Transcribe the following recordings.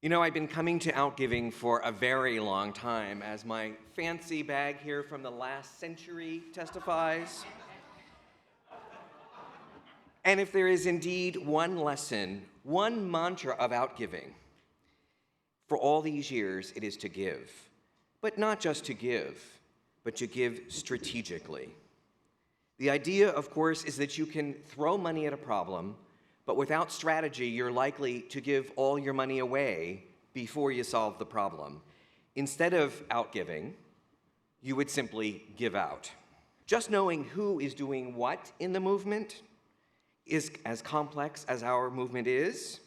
You know, I've been coming to OutGiving for a very long time, as my fancy bag here from the last century testifies. And if there is indeed one lesson, one mantra of OutGiving, for all these years, it is to give. But not just to give, but to give strategically. The idea, of course, is that you can throw money at a problem, but without strategy, you're likely to give all your money away before you solve the problem. Instead of OutGiving, you would simply give out. Just knowing who is doing what in the movement is as complex as our movement is,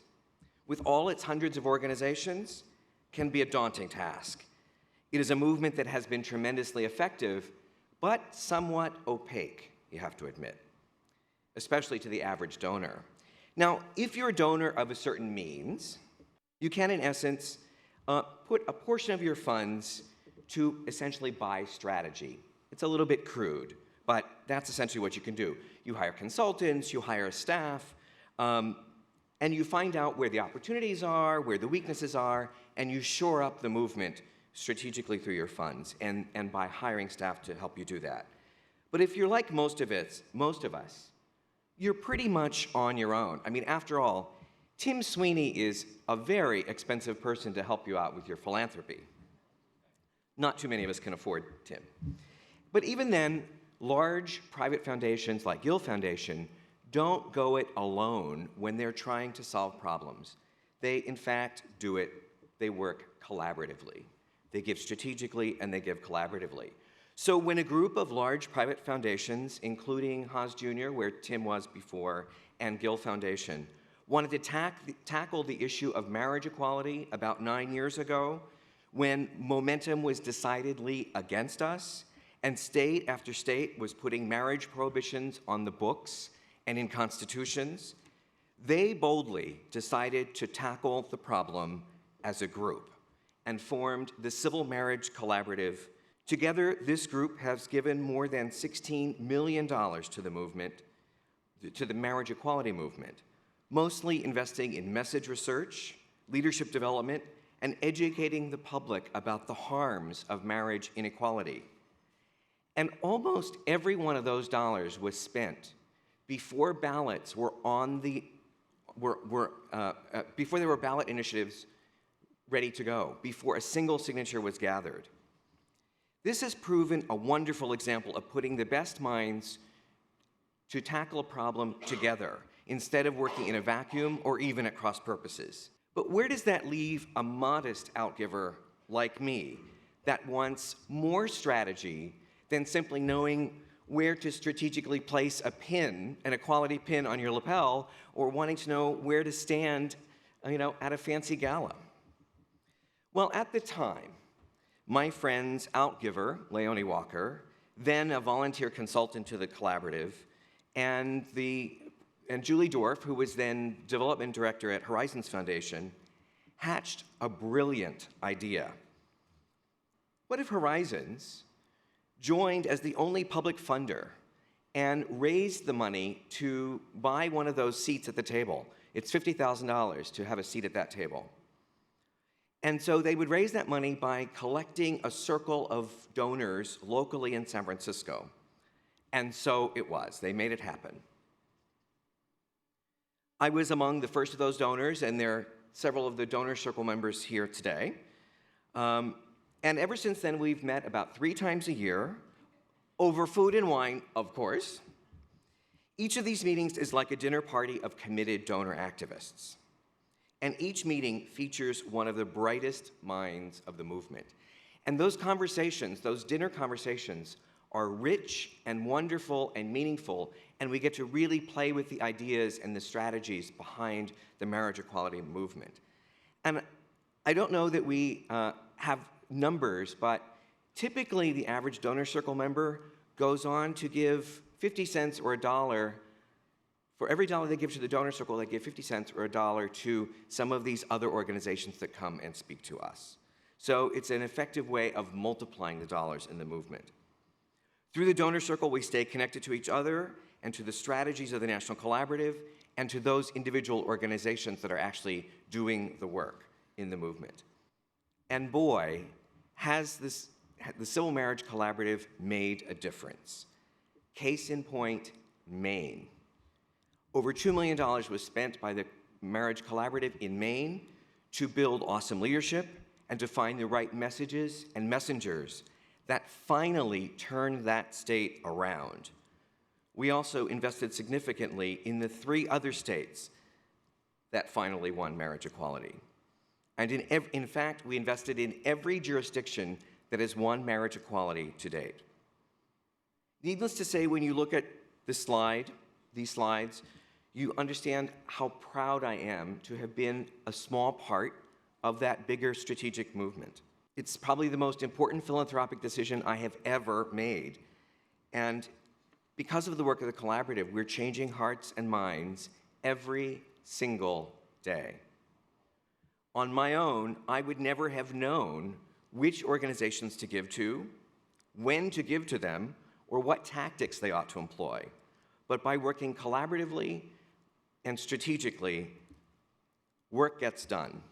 with all its hundreds of organizations, can be a daunting task. It is a movement that has been tremendously effective, but somewhat opaque, you have to admit, especially to the average donor. Now, if you're a donor of a certain means, you can, in essence, put a portion of your funds to essentially buy strategy. It's a little bit crude, but that's essentially what you can do. You hire consultants, you hire a staff, and you find out where the opportunities are, where the weaknesses are, and you shore up the movement strategically through your funds and by hiring staff to help you do that. But if you're like most of us, you're pretty much on your own. I mean, after all, Tim Sweeney is a very expensive person to help you out with your philanthropy. Not too many of us can afford Tim. But even then, large private foundations like Gill Foundation don't go it alone when they're trying to solve problems. They, in fact, do it, they work collaboratively. They give strategically and they give collaboratively. So when a group of large private foundations, including Haas Jr., where Tim was before, and Gill Foundation, wanted to tackle the issue of marriage equality about 9 years ago, when momentum was decidedly against us, and state after state was putting marriage prohibitions on the books and in constitutions, they boldly decided to tackle the problem as a group and formed the Civil Marriage Collaborative. Together, this group has given more than $16 million to the movement, to the marriage equality movement, mostly investing in message research, leadership development, and educating the public about the harms of marriage inequality. And almost every one of those dollars was spent before ballots were on the, before there were ballot initiatives ready to go, before a single signature was gathered. This has proven a wonderful example of putting the best minds to tackle a problem together, instead of working in a vacuum or even at cross purposes. But where does that leave a modest outgiver like me that wants more strategy than simply knowing where to strategically place a pin, an equality pin on your lapel, or wanting to know where to stand, at a fancy gala? Well, at the time, my friends OutGiver, Leonie Walker, then a volunteer consultant to the collaborative, and Julie Dorff, who was then development director at Horizons Foundation, hatched a brilliant idea. What if Horizons joined as the only public funder and raised the money to buy one of those seats at the table? It's $50,000 to have a seat at that table. And so they would raise that money by collecting a circle of donors locally in San Francisco. And so it was. They made it happen. I was among the first of those donors, and there are several of the donor circle members here today. And ever since then, we've met about 3 times a year, over food and wine, of course. Each of these meetings is like a dinner party of committed donor activists. And each meeting features one of the brightest minds of the movement. And those conversations, those dinner conversations, are rich and wonderful and meaningful, and we get to really play with the ideas and the strategies behind the marriage equality movement. And I don't know that we have numbers, but typically the average donor circle member goes on to give 50 cents or $1. For every dollar they give to the donor circle, they give 50 cents or $1 to some of these other organizations that come and speak to us. So it's an effective way of multiplying the dollars in the movement. Through the donor circle, we stay connected to each other and to the strategies of the National Collaborative and to those individual organizations that are actually doing the work in the movement. And boy, has the Civil Marriage Collaborative made a difference. Case in point, Maine. Over $2 million was spent by the Marriage Collaborative in Maine to build awesome leadership and to find the right messages and messengers that finally turned that state around. We also invested significantly in the 3 other states that finally won marriage equality. And in fact, we invested in every jurisdiction that has won marriage equality to date. Needless to say, when you look at these slides, you understand how proud I am to have been a small part of that bigger strategic movement. It's probably the most important philanthropic decision I have ever made. And because of the work of the collaborative, we're changing hearts and minds every single day. On my own, I would never have known which organizations to give to, when to give to them, or what tactics they ought to employ. But by working collaboratively and strategically, work gets done.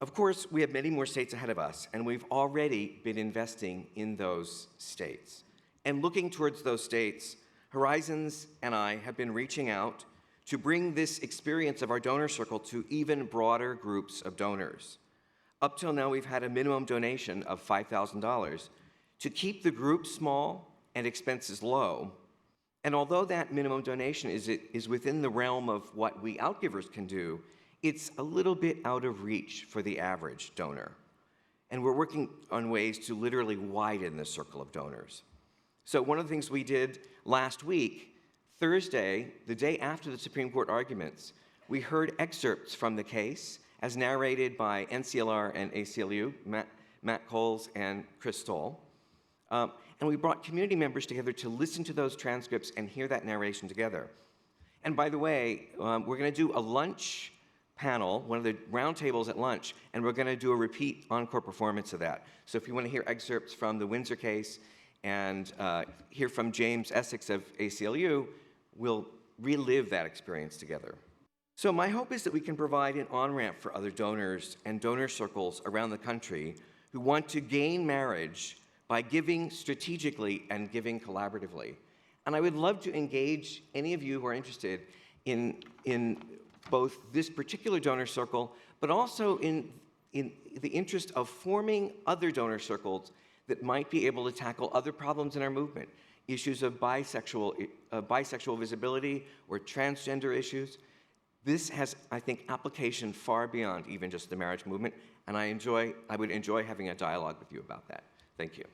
Of course, we have many more states ahead of us, and we've already been investing in those states. And looking towards those states, Horizons and I have been reaching out to bring this experience of our donor circle to even broader groups of donors. Up till now, we've had a minimum donation of $5,000 to keep the group small and expenses low. And although that minimum donation is within the realm of what we OutGivers can do, it's a little bit out of reach for the average donor. And we're working on ways to literally widen the circle of donors. So one of the things we did last week, Thursday, the day after the Supreme Court arguments, we heard excerpts from the case as narrated by NCLR and ACLU, Matt Coles and Chris Stoll. And we brought community members together to listen to those transcripts and hear that narration together. And by the way, we're going to do a lunch panel, one of the round tables at lunch, and we're going to do a repeat encore performance of that. So if you want to hear excerpts from the Windsor case and hear from James Essex of ACLU, we'll relive that experience together. So my hope is that we can provide an on-ramp for other donors and donor circles around the country who want to gain marriage by giving strategically and giving collaboratively. And I would love to engage any of you who are interested in both this particular donor circle, but also in the interest of forming other donor circles that might be able to tackle other problems in our movement, issues of bisexual visibility or transgender issues. This has, I think, application far beyond even just the marriage movement, and I would enjoy having a dialogue with you about that. Thank you.